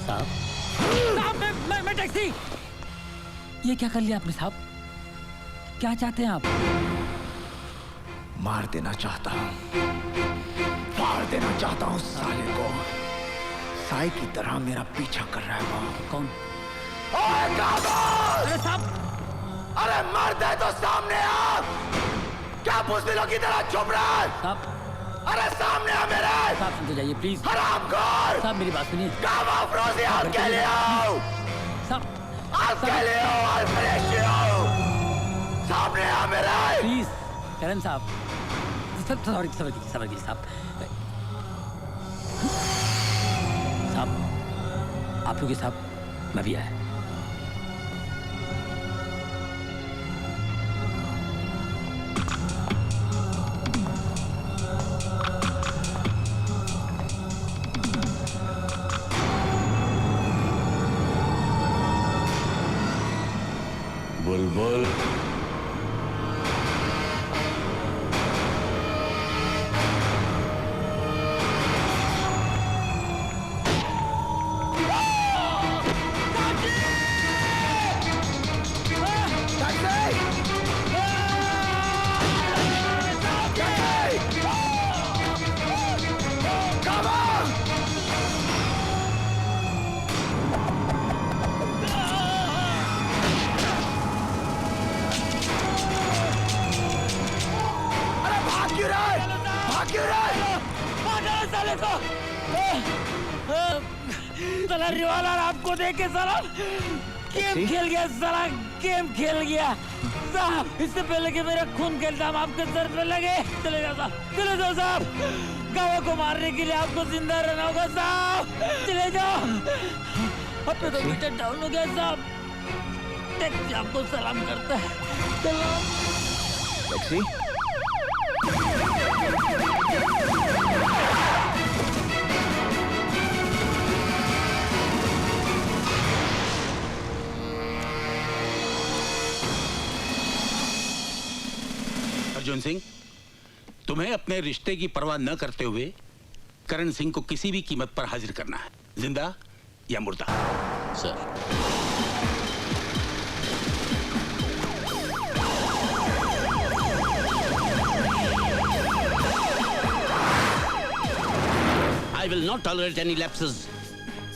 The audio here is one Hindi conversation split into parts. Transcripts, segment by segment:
साहब मैं टैक्सी। ये क्या कर लिया आपने साहब? क्या चाहते हैं आप? मार देना चाहता हूँ, मार देना चाहता हूँ साले को। साई की तरह मेरा पीछा कर रहा है वो। कौन? ओए काबुल! अरे साहब! अरे मर दे तो सामने आ! क्या बुज़दिलों की तरह चुप रहा है? साहब! अरे सामने आ मेरे! साहब सुनते जाइए प्लीज। हरामखोर! साहब मेरी बात सुनिए। काम अफरोज़ी आप के लिए आओ! साहब! आप के लिए आओ, आप फरेशी आओ! सामने आ मेरे! प्लीज करण साहब, सॉरी साहब। साहब आप लोग साहब, मैं भी आया। बुलबुल साला रिवालर आपको देख के साला गेम खेल गया, साला गेम खेल गया साहब। इससे पहले कि मेरा खून का इल्जाम आपके सर पे लगे, चले जाओ साहब, चले जाओ साहब। गाँव को मारने के लिए आपको जिंदा रहना होगा साहब, चले जाओ। अपने तो मीटर डाउन हो गया साहब। टैक्सी आपको सलाम करता है। सलाम। टैक्सी? अर्जुन सिंह, तुम्हें अपने रिश्ते की परवाह न करते हुए करण सिंह को किसी भी कीमत पर हाजिर करना है, जिंदा या मुर्दा। Sir. I will not tolerate any lapses.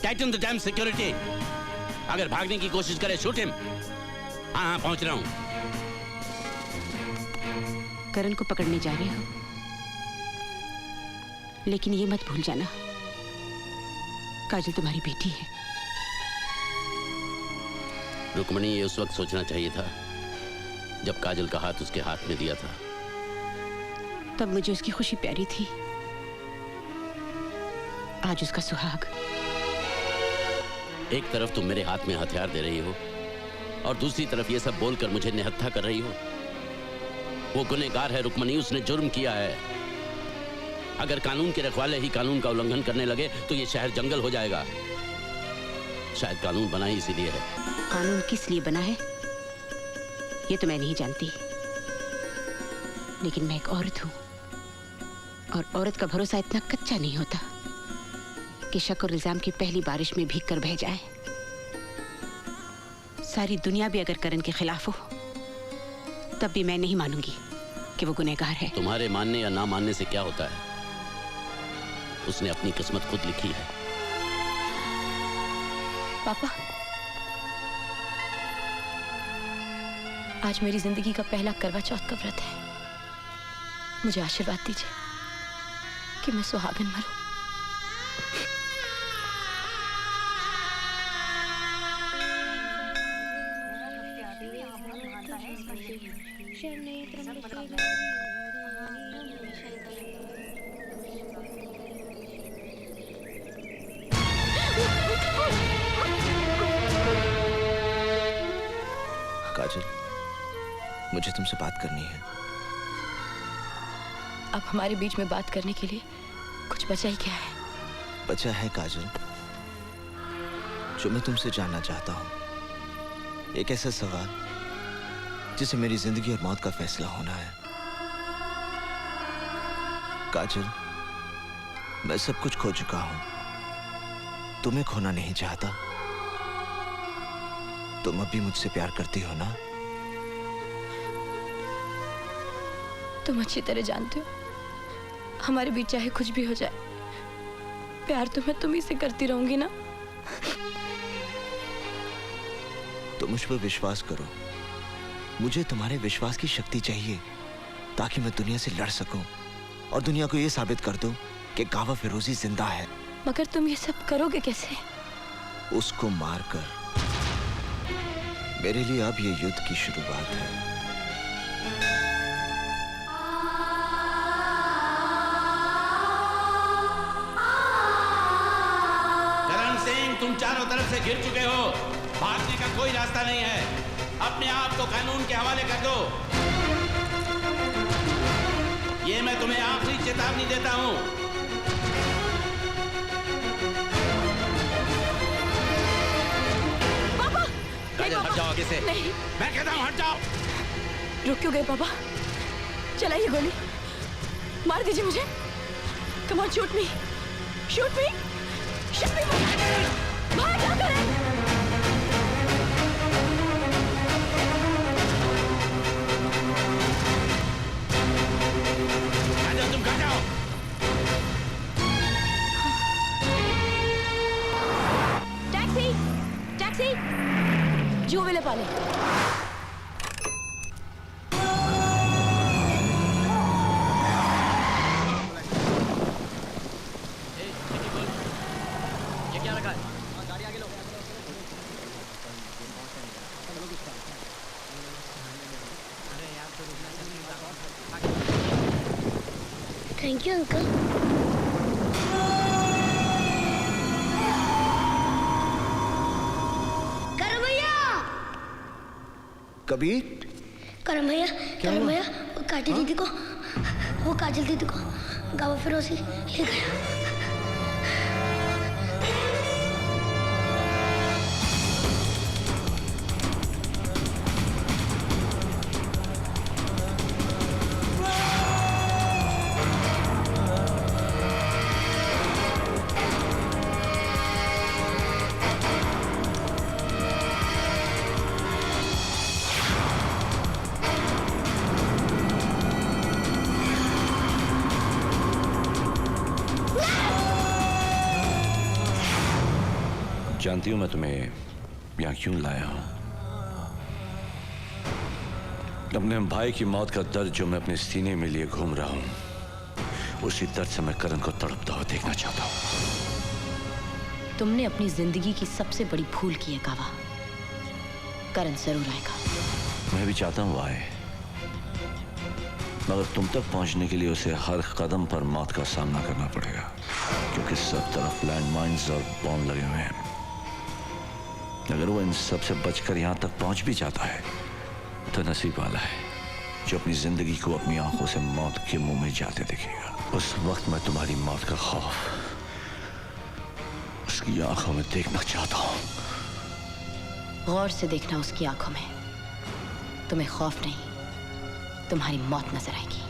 Tighten the damn security. अगर भागने की कोशिश करे, shoot him. हाँ पहुंच रहा हूं। करण को पकड़ने जा रहे हो, लेकिन ये मत भूल जाना काजल तुम्हारी बेटी है। रुक्मणी, ये उस वक्त सोचना चाहिए था जब काजल का हाथ उसके हाथ में दिया था। तब मुझे उसकी खुशी प्यारी थी, आज उसका सुहाग। एक तरफ तुम मेरे हाथ में हथियार दे रही हो और दूसरी तरफ ये सब बोलकर मुझे निहत्था कर रही हो। वो गुनहगार है रुक्मणी, उसने जुर्म किया है। अगर कानून के रखवाले ही कानून का उल्लंघन करने लगे तो ये शहर जंगल हो जाएगा। शायद कानून बना ही इसीलिए है। कानून किस लिए बना है ये तो मैं नहीं जानती, लेकिन मैं एक औरत हूं और औरत का भरोसा इतना कच्चा नहीं होता कि शक और इल्जाम की पहली बारिश में भीग कर बह जाए। सारी दुनिया भी अगर करण के खिलाफ हो तब भी मैं नहीं मानूंगी कि वो गुनहगार है। तुम्हारे मानने या ना मानने से क्या होता है? उसने अपनी किस्मत खुद लिखी है। पापा, आज मेरी जिंदगी का पहला करवा चौथ का व्रत है। मुझे आशीर्वाद दीजिए कि मैं सुहागन मरूं। काजल, मुझे तुमसे बात करनी है। अब हमारे बीच में बात करने के लिए कुछ बचा ही क्या है? बचा है काजल, जो मैं तुमसे जानना चाहता हूं। एक ऐसा सवाल जिसे मेरी जिंदगी और मौत का फैसला होना है। काजल, मैं सब कुछ खो चुका हूं, तुम्हें खोना नहीं चाहता। तुम अब भी मुझसे प्यार करती हो ना? तुम अच्छी तरह जानते हो हमारे बीच चाहे कुछ भी हो जाए, प्यार तो मैं तुम्ही से करती रहूंगी ना। तो मुझ पर विश्वास करो। मुझे तुम्हारे विश्वास की शक्ति चाहिए ताकि मैं दुनिया से लड़ सकूं और दुनिया को यह साबित कर दूं कि कावा फिरोजी जिंदा है। मगर तुम ये सब करोगे कैसे? उसको मारकर। मेरे लिए अब ये युद्ध की शुरुआत है। करण सिंह, तुम चारों तरफ से घिर चुके हो। भागने का कोई रास्ता नहीं है। अपने आप को कानून के हवाले कर दो। ये मैं तुम्हें आखिरी चेतावनी देता हूं। काजल, हट जाओ आगे से। नहीं। मैं कहता हूं हट जाओ। रुक क्यों गए पापा? चलाइए गोली, मार दीजिए मुझे। Come on, shoot me, shoot me, shoot मी। बाहर क्या करें? काजल, तुम घर जाओ। टैक्सी, टैक्सी, जो वेले पाले। Thank you uncle. करम भैया, कबीर, करम भैया, करम भैया, वो काजल दीदी को, वो काजल दीदी को गावा फिरोजी ले गया। जानती हूं मैं तुम्हें यहां क्यों लाया हूं। अपने भाई की मौत का दर्द जो मैं अपने सीने में लिए घूम रहा हूं, उसी दर्द से मैं करण को तड़पता हुआ देखना चाहता हूं। तुमने अपनी जिंदगी की सबसे बड़ी भूल की है कावा। करण जरूर आएगा। मैं भी चाहता हूं वो आए, मगर तुम तक पहुंचने के लिए उसे हर कदम पर मौत का सामना करना पड़ेगा, क्योंकि सब तरफ लैंडमाइंस और बॉम्ब लगे हुए हैं। अगर वो इन सब से बचकर यहां तक पहुंच भी जाता है तो नसीब वाला है जो अपनी जिंदगी को अपनी आंखों से मौत के मुंह में जाते दिखेगा। उस वक्त मैं तुम्हारी मौत का खौफ उसकी आंखों में देखना चाहता हूं। गौर से देखना उसकी आंखों में। तुम्हें खौफ नहीं, तुम्हारी मौत नजर आएगी।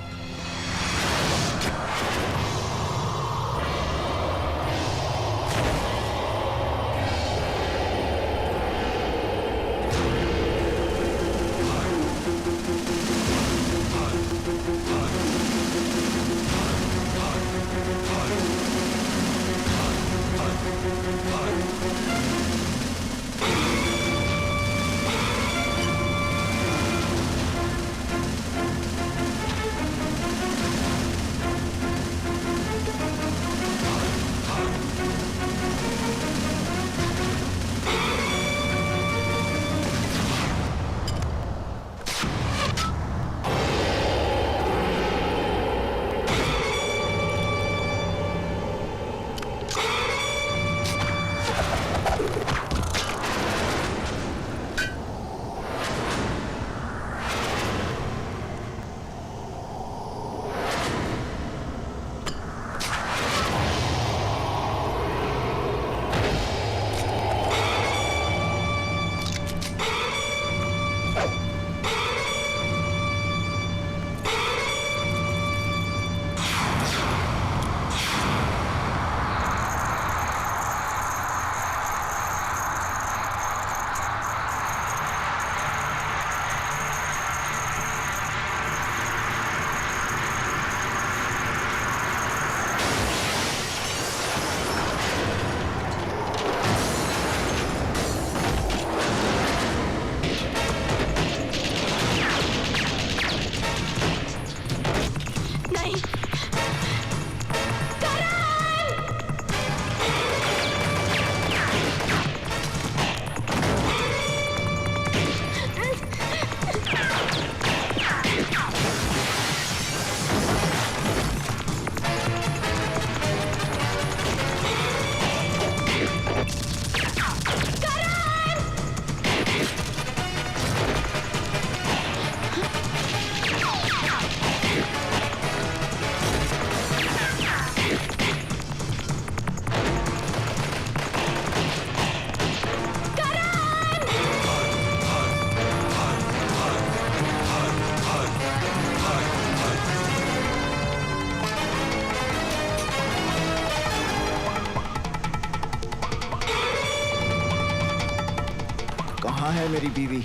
कहाँ है मेरी बीवी?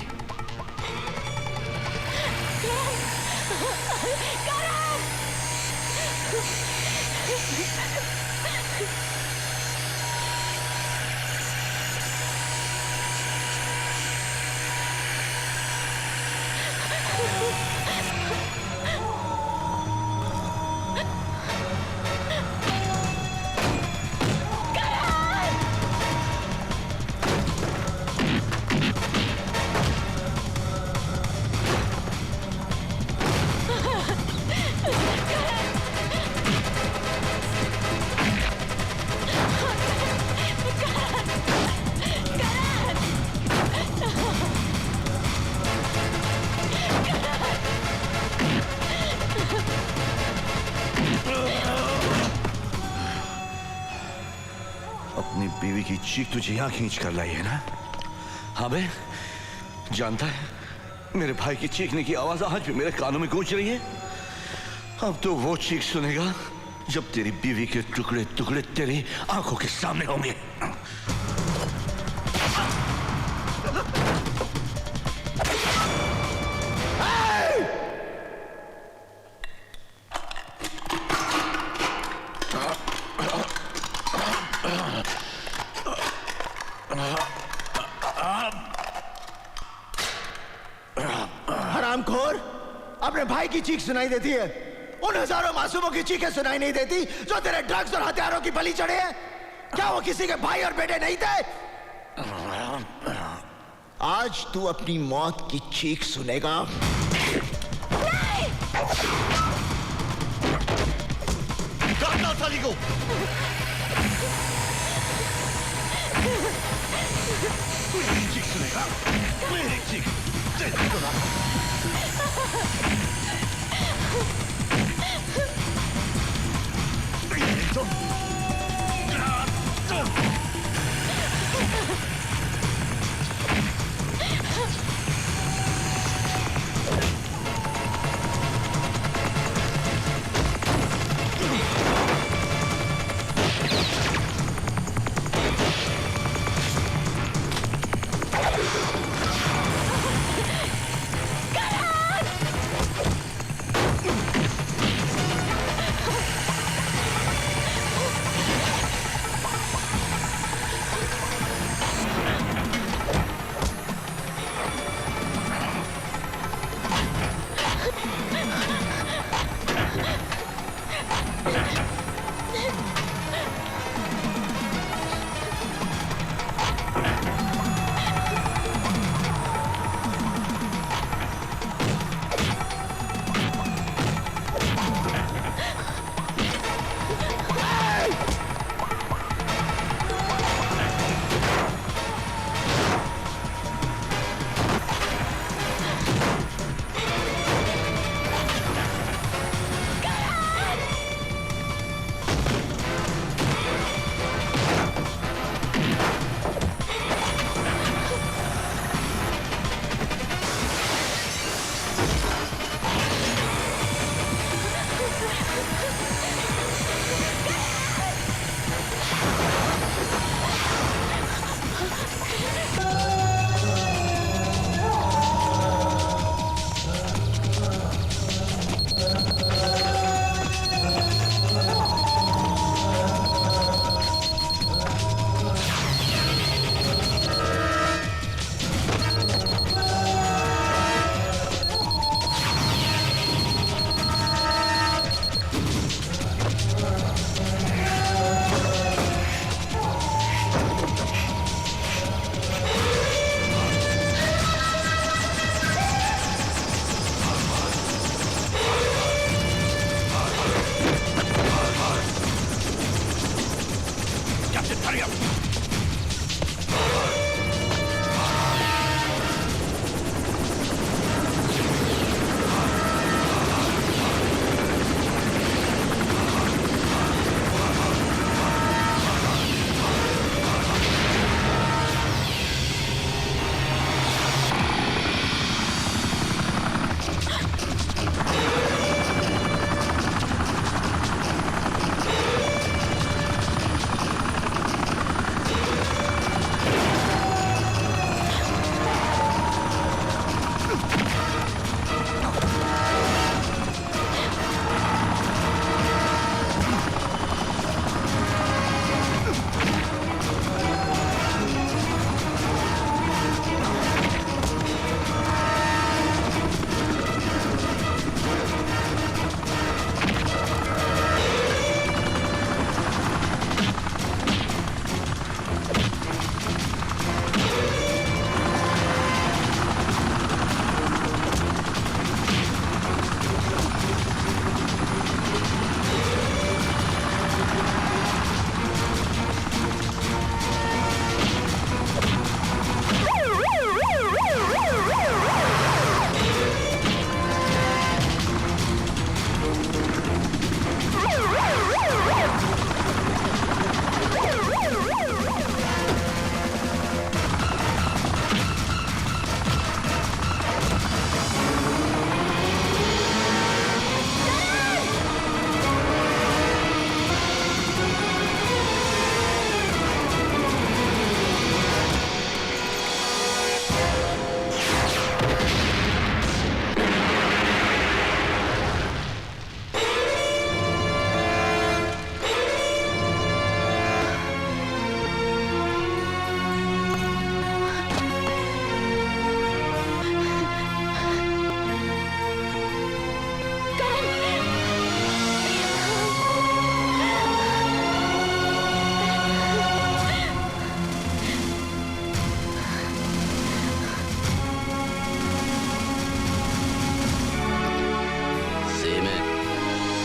अपनी बीवी की चीख तुझे यहां खींच कर लाई है ना? हाँ बे, जानता है मेरे भाई की चीखने की आवाज आज भी मेरे कानों में गूंज रही है। अब तो वो चीख सुनेगा जब तेरी बीवी के टुकड़े टुकड़े तेरी आंखों के सामने होंगे। हरामखोर, अपने भाई की चीख सुनाई देती है, उन हजारों मासूमों की चीखें सुनाई नहीं देती जो तेरे ड्रग्स और हथियारों की बलि चढ़े हैं। क्या वो किसी के भाई और बेटे नहीं थे? आज तू अपनी मौत की चीख सुनेगा। काटना साली को। मेरी चीख सुनेगा, मेरी चीख। तो